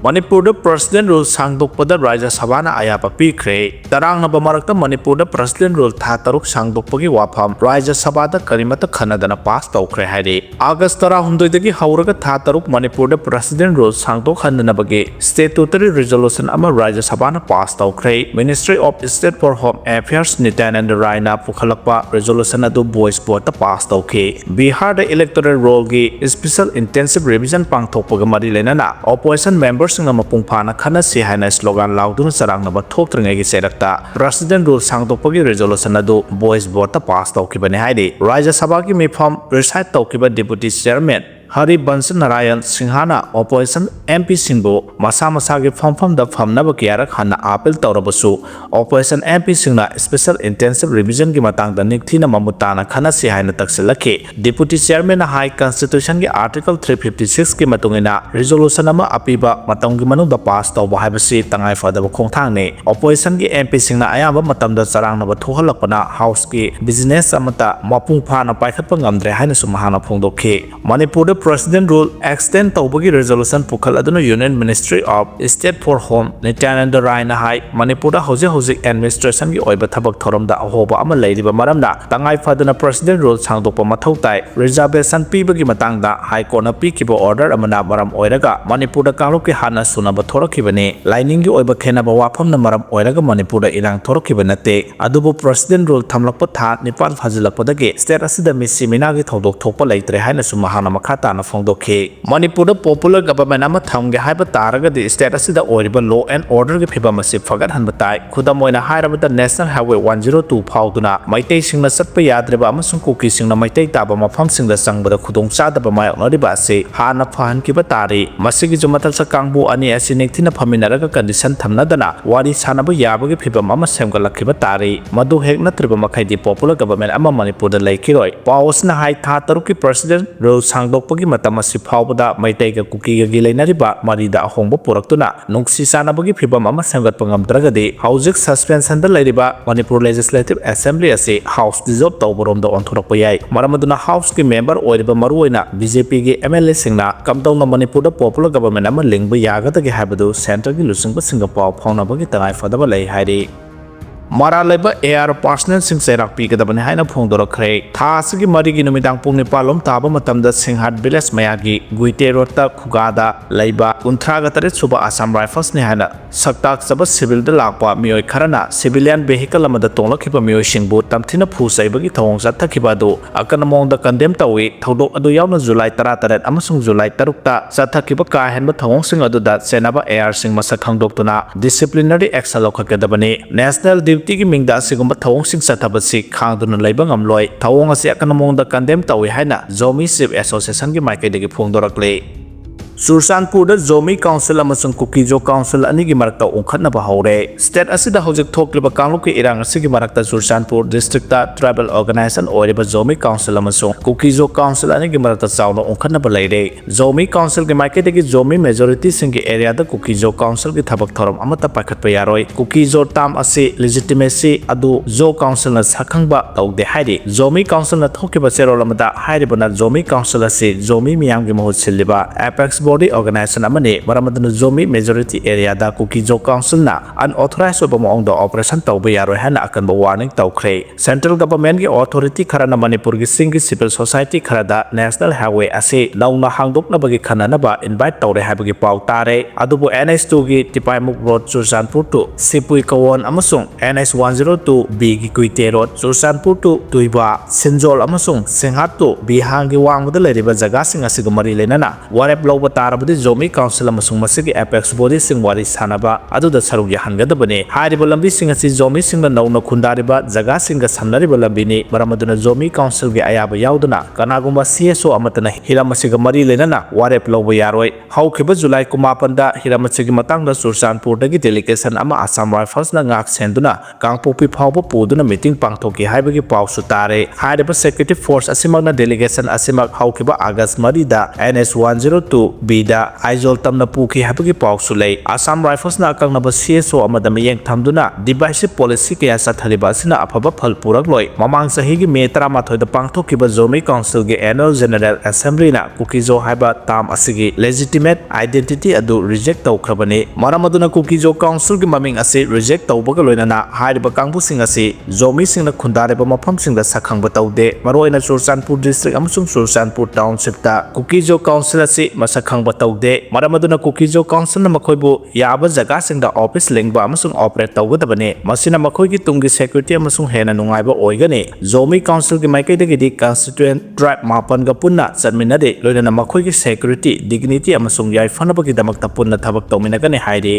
Manipur President Rule Sangdokpada Raja Sabana ayaba pikhre. Tarang na bamarakta Manipur President Rule Tataruk Sangdokpagi wafam Raja Sabada Karimata Kanadana pass tougadouri hairi. August tara hundoi hauraga Tataruk Manipur President Rule Sangdok Handanabagi Statutory Resolution ama Raja Sabana pass tougadouri. Ministry of State for Home Affairs Nitananda Raina Pukhalakpa Resolution adu voice vote pass tougadouri. Bihar the electoral roll gi special intensive revision pangthokpaga mari lenana opposition members ng mapungpana khana si haina slogan lauduna sarang na bathoktrngai gi serakta President Rule Sangdokpagi resolution adu voice vote pass tawkibani haidi Rajya Sabha gi mifam preside tawkiba deputy chairman Hari Bansan Narayan Singhana opposition MP Singbo masa masagi famfam da famnaba kiyarak hana apel tawrabasu opposition MP Singna special intensive revision gi matangda nikthina mamutana khana si haina taksilaki deputy chairman na high constitution gi article 356 gi matungina resolution ama apiba matang gi manungda pass tawba haibasi tangai fadaba khongthangni opposition gi MP Singna ayamba matamda charang na thohalakpana house gi business amata mapungphana paikhatpa ngamdre haina sumahana phongdokhi Manipur President Rule extend tawbagi resolution pukhal aduna Union Ministry of State for Home Nitananda Raina hai Manipur housing administration gi oiba thabak thoramda ahoba ama leiriba maramna tangai fadana President Rule sangdokpa mathau tai reservation pibagi matangda High Court na pikiba order amana maram oiraga Manipur da kanglup ki hana sunaba thorakibani lining gi oiba khenaba wafam na maram oiraga Manipur da irang thorakiba nate adubu President Rule thamlakpa tha nipal phajilakpadagi state asida misimina gi thodok thokpa leitre haina sumahana makhata na phongdokhi Manipur popular government ama thamge haiba taraga di state asida oriba law and order gi phibam asi fagat hanba tai khudam oina hairabada National Highway 102 phauduna maitai singna satpa yadreba amasung Kuki singna maitai taba mafam singda sangbada khudong chadaba mayoknariba ase hana phahan kiba tari masigi jumatal sa kangbu ani asi nekthina phaminaraga condition thamnadana wari sanaba yabagi phibam ama semgalakhiba tari madu hek natriba makhaidi popular government ama Manipur da laikiroi pawsna hai tha taruki President Rule Sangdokpagi matam asi phawbada maitai ga Kuki ga gilainariba marida ahongba puraktuna nungsi sanabagi phibam ama semgatpa ngamdragadi haujik suspension da lairiba Manipur Legislative Assembly asi house dissolve tawborom da onthorakpa yai maramaduna house ki member oiriba maruoina BJP gi MLA singna kamtawna Manipur da popular government ama lingba yagadagi habadu center gi lusingba singapore phawnabagi tangai fadaba lai hairi Mara leba air personnel sing serak pi kadabani haina phongdorakre thasigi marigi numidang pung nipalom taba matamda Singhat village mayagi guite rota khugada laiba 38 suba Assam Rifles ni haina saktak saba civil da lakpa Meeoi kharana civilian vehicle amada tonglakhiba Meeoi singbu tamthina phusaibagi thawong sathakiba do akanamong da condemn tawi thodok adu yauna July 13 amasung July 3 ta sathakiba ka henba thawong sing adu da senaba air sing masak khangdoktuna disciplinary action lokhakadabani national Duty gi mingda sigumba thawong sing sathabasi khangduna leiba ngamloi thawong ase akanamong da condemn tawi haina Zomi Civ Association gi maikaidagi phongdorakle Sursanpur da Zomi Council amasung Kuki Council anigi marakta ungkhatnaba haure state asida hojik thokliba kangluki irang asigi marakta Sursanpur district ta tribal organization oiriba Zomi Council amasung Kuki Council anigi marakta chawna ungkhatnaba leire Zomi Council gi maikaidagi Zomi majority singi area da Kuki Council gi thabak thoram amata pakhatpa yaroi Kuki tam ase legitimacy adu Council na sakhangba tawde hairi Zomi Council na thokiba serol amada hairibana Zomi Council ase Zomi miyam gi mahut siliba apex body organization amani maramadana Zomi majority area da Kuki Council na unauthorized obama the operation tawba yaroi hana akanba warning tawkhre central government gi authority khara na Manipur gi singi civil society khara da national highway ase launa hangdokna bagi khanana ba invite tawre habagi paw tare adubu NS2 gi Tipaimuk road Sursanpur to Sipui Kawon amasung NS102 B gi Kuite road Sursanpur to Tuiba Sinjol amasung Singhat to Bihang gi wangda leriba jaga sing asiga mari lenana warep lawba tarabadi Zomi Council amasung masigi apex body sing wari sanaba aduda saruk yahangadabani hairiba lambi sing asi Zomi singna nauna khundariba jaga singa samnariba lambini maramaduna Zomi Council gi ayaba yauduna kanagumba CSO amatana hiramasiga mari lenana warep lawba yaroi haukhiba July 18 da hiramasigi matangda Sursanpur dagi delegation ama Assam Rifles na ngak senduna kangpopi phawba puduna meeting pangthoki haibagi pawsu tare hairiba security force asimagna delegation asimak haukhiba August 3 da NS102 ꯕꯤꯗ ꯑꯥꯏꯖꯣꯜ ꯇꯝꯅ ꯄꯨꯈꯤ ꯍꯥꯏꯕꯒꯤ ꯄꯥꯎꯁꯨ ꯂꯩ꯫ ꯑꯁꯥꯝ ꯔꯥꯏꯐꯜꯁꯅ ꯑꯀꯛꯅꯕ CSO ꯑꯃꯗ ꯃꯤꯠꯌꯦꯡ ꯊꯝꯗꯨꯅ ꯗꯤꯚꯥꯏꯁꯤꯞ policy ꯀꯌꯥ ꯆꯠꯊꯔꯤꯕ ꯑꯁꯤꯅ ꯑꯐꯕ ꯐꯜ ꯄꯨꯔꯛꯂꯣꯏ꯫ ꯃꯃꯥꯡ ꯆꯍꯤꯒꯤ ꯃꯦ 11ꯗ ꯄꯥꯡꯊꯣꯛꯈꯤꯕ ꯖꯣꯃꯤ ꯀꯥꯎꯟꯁꯤꯜꯒꯤ ꯑꯦꯅꯨꯑꯦꯜ ꯖꯦꯅꯔꯦꯜ ꯑꯦꯁꯦꯝꯕ꯭ꯂꯤꯅ ꯀꯨꯀꯤꯖꯣ ꯍꯥꯏꯕ ꯇꯥꯝ ꯑꯁꯤꯒꯤ ꯂꯦꯖꯤꯇꯤꯃꯦꯠ आइडेंटिटी अदु रिजेक्ट तौख्रबनी। मरम अदुना कुकीजो काउंसिल की ममिंग असे रिजेक्ट तौबगा लोइनना हारिबा कांगबुसिंग असे जोमी सिंगना खुंदारेबा मफमसिंगदा सखंगबा तौदे। मरोइना चुरचानपुर डिस्ट्रिक्ट अमसुंग चुरचानपुर टाउनशिपता कुकीजो काउंसिल असे मसखंगबा तौदे। मरम अदुना कुकीजो काउंसिलना मखोइबु याबा जगासिंगदा ऑफिस लिंगबा अमसुंग ऑपरेट तौगदबने। मसिना मखोइगी तुंगी सेक्युरिटी अमसुंग हेना नुंगाइबा ओइगने। जोमी काउंसिल की माइकैदगिदि कंस्टिट्यूएंट ट्राइब मापनगा पुन्ना चनमिनदे लोइनना मखोइगी सेक्युरिटी डिग्निटी अमसुंग याइफनबगिदमक्ता पुन्ना थबक तौमिनगने हाइरे।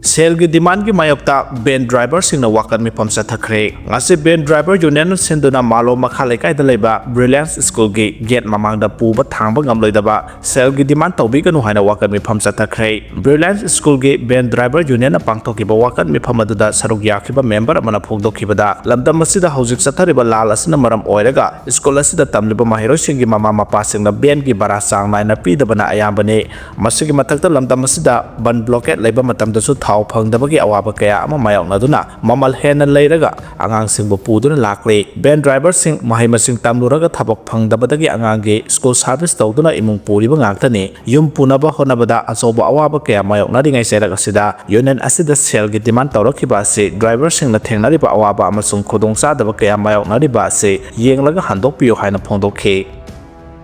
सेल की डिमांड की मायोक्ता बेन ड्राइवर सिंगना वाकन मिफम चथखरे। ngasi बेन ड्राइवर यूनियन सिंदुना मालो मखा लेकाइदा लेबा ब्रिलियंस स्कूल की गेट ममांगदा पुबा थांबा ngamloidaba सेल की डिमांड तौबिगनु हाइना वाकन मिफम चथखरे। ब्रिलियंस स्कूल की बेन ड्राइवर यूनियन पांगथोकिबा वाकन मिफम अदुदा सरुक याखिबा मेंबर अमना फोगदोखिबदा लमदम असिदा हौजिक चथरिबा लाल असिना मरम ओइरगा स्कूल असिदा तमलिबा माहिरोसिंगी ममा मपासिंगना बेन की बारा सांग नाइना पीदबना अयाबने। मसिगी मथक्ता लमदम असिदा बन ब्लॉकेट लेबा मतमदसु थाव फंगदबगी अवाबा कया अमा मायोक्नदुना ममल हेना लेरगा आंगांसिंगबु पुदुना लाक्ले। बेन ड्राइवर सिंग महाई मसिंग तमलुरगा थबक फंगदबदगी आंगांगे स्कूल सर्विस तौदुना इमुंग पुरिबा ngakthani yum punaba honabada achoba awaba kaya mayoknari ngai serak asida union asida sel gi demand tawrakhiba ase driver singna thengnariba awaba amasung khodongchadaba kaya mayoknariba ase yenglaga handokpiyo haina phongdokhe।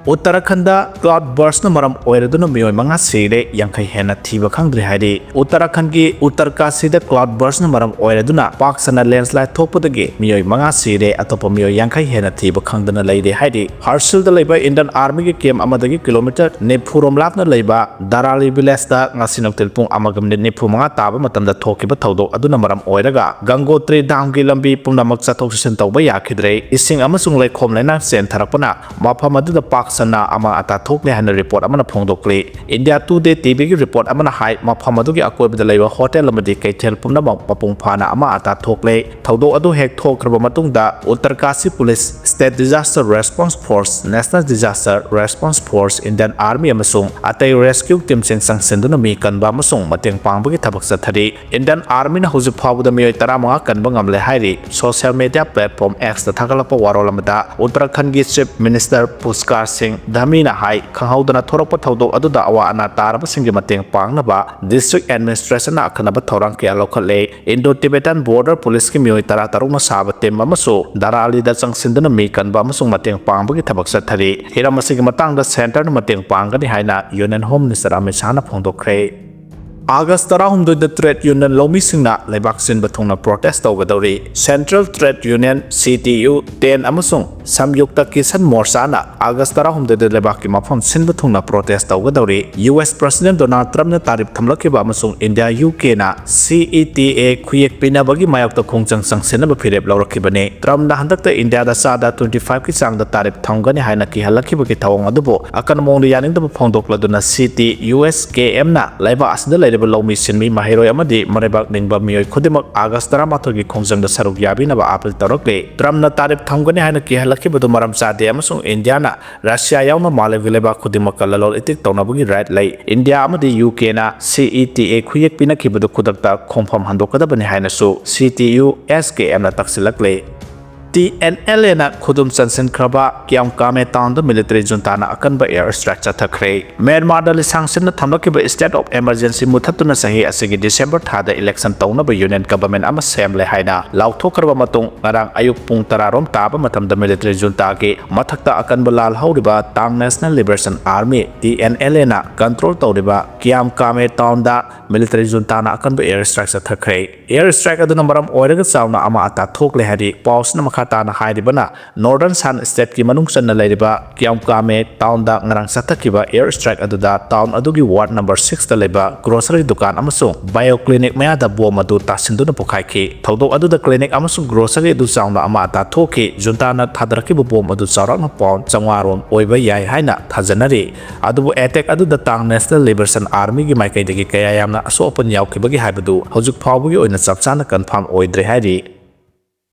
Uttarakhand cloud burst मरम ओइरदुना मियोय मंगा सिरे यांखै हेना थीबा खंगद्रि हाइदि। उत्तराखंड की उत्तरकाशीदा cloud burst मरम ओइरदुना पाकसना landslide थोपदगे मियोय मंगा सिरे अतोप मियोय यांखै हेना थीबा खंगदना लैदे हाइदि। हर्सिलदा लैबा Indian army की camp अमदगी kilometre निफुरोम लापना लैबा दाराली विलेजदा ngasi नोक्तिल पुंग अमगम निफु मंगा ताबा मतमदा थोकिबा थौदो अदुना मरम ओइरगा गंगोत्री डाम की लंबी पुंगनामक चथोक चसिन तौबा याखिद्रे। इसिंग अमसुंग लैखोम लैना चेनथरकपना मफम अदुदा सना अमा अता थोकले हाइना रिपोर्ट अमना फोंदोकले। इंडिया टुडे टीवी की रिपोर्ट अमना हाइ मफम अदुगी अकोइबदा लैबा होटल अमदि कैथेल पुमनामक मपुंग फाना अमा अता थोकले। थौदो अदु हेक थोक्रबा मतुंगदा Uttarkashi police state disaster response force national disaster response force Indian army अमसुंग अतै रेस्क्यू टीम सिंग संगसिंदुना मी कनबा अमसुंग मतेंग पांगबगी थबक चथरि। इंडियन आर्मी ना हुजि फावदा मियोय 15 कनबा ngamle हाइरि सोशल मीडिया प्लेटफॉर्म एक्स दा थगलपा वारोल अमदा उत्तराखंड की चीफ मिनिस्टर पुष्कर सिंह धामीना हाई खंगहौदना थोरकपा थौदो अदुदा अवा अना तारबसिंगी मतेंग पांगनबा डिस्ट्रिक्ट एडमिनिस्ट्रेशन अखनबा थौरांग कया लौखले। इंडो तिबेटन बॉर्डर पुलिस की मियोय 13 साबा टीम अमसु दारालीदा चंगसिंदना मी कनबा अमसुंग मतेंग पांगबगी थबक चथरि। हिरम असिगी मतंगदा सेंटर मतेंग पांगनी हाइना यूनियन होम मिनिस्टर अमित शाहना फोंदोखरे। August 13 ट्रेड यूनियन लौमीसिंगना लेबाक सिनबा थोंगना प्रोटेस्ट तौगदौरी। सेंट्रल ट्रेड यूनियन CTU 10 अमसुंग संयुक्त किसान मोर्चाना August 13 लेबाक की मफम सिनबा थोंगना प्रोटेस्ट तौगदौरी। US प्रेसिडेंट डोनाल्ड ट्रम्पना तारीफ थमलखिबा अमसुंग इंडिया UK ना CETA खुयेक पिनाबगी मायोक्ता खोंचंग संगसिनबा फिरेप लौरखिबने। ट्रम्पना हंदकता इंडियादा सादा 25 की चांगदा तारीफ थमगनी हाइना किहलखिबगी थवंग अदुबो अकनमोंग यानिंगदबा फोंदोक्लदुना CTUSKM ना लेबा असदा लौमी सिनमी माहिरोय अमदि मरेबाक निंगबा मियोय खुदिमक August 13 की खोंजंगदा सरुक याबिनबा अपील तौरक्ले। ट्रम्पना तारीफ थमगनी हाइना किहलखिबदु मरम चादे अमसुंग इंडियाना रशिया यावना मालेबगी लेबाक खुदिमक ललोल इतिक तौनबगी राइट लै। इंडिया अमदि UK ना CETA खुयेक पिनखिबदु खुदकता खोंफम हंदोकदबनि हाइनासु CTUSKM ना तक्सिलक्ले। TNLA ना खुदुम चंसिन खरबा कियाम कामे टाउन द मिलिटरी जुंताना अकनबा एयर स्ट्राइक चथखरे। म्यांमार द लिसांगसिन थमलखिबा स्टेट ऑफ इमरजेंसी मुथतुना सही असिगी डिसेंबर थादा इलेक्शन तौनबा यूनियन गवर्नमेंट अमा सेमले हाइना लाउथोखरबा मतुंग ngarang ayuk pung 10 rom ताबा मतमदा मिलिटरी जुंता के मथक्ता अकनबा लाल हौरिबा Ta'ang national liberation army TNLA ना कंट्रोल तौरिबा कियाम कामे टाउन दा मिलिटरी जुंताना अकनबा एयर स्ट्राइक चथखरे। एयर स्ट्राइक अदुना मरम ओइरगा चावना अमा अता थोकले हादि पाउसना मखाताना हाइरिबना नॉर्दर्न सान स्टेट की मनुंग चन्ना लैरिबा कियाम कामे टाउन दा ngarang चथखिबा एयर स्ट्राइक अदुदा टाउन अदुगी वार्ड नंबर 6 दा लैबा ग्रोसरी दुकान अमसुंग बायो क्लिनिक मयादा बोम अदु तासिंदुना पुखाइखि। थौदो अदुदा क्लिनिक अमसुंग ग्रोसरी अदु चावना अमा अता थोखि जुंताना थादरखिबा बोम अदु चावराकना पाउंड 500 रोम ओइबा याय हाइना थाजनरि। अदुबु अटैक अदुदा टांग नेशनल लिबरेशन आर्मी की माइकैदगी कया यामना असोपन यावखिबगी हाइबदु हौजुक फावबगी ओइना चपचाना कन्फर्म ओइद्रे हाइरि।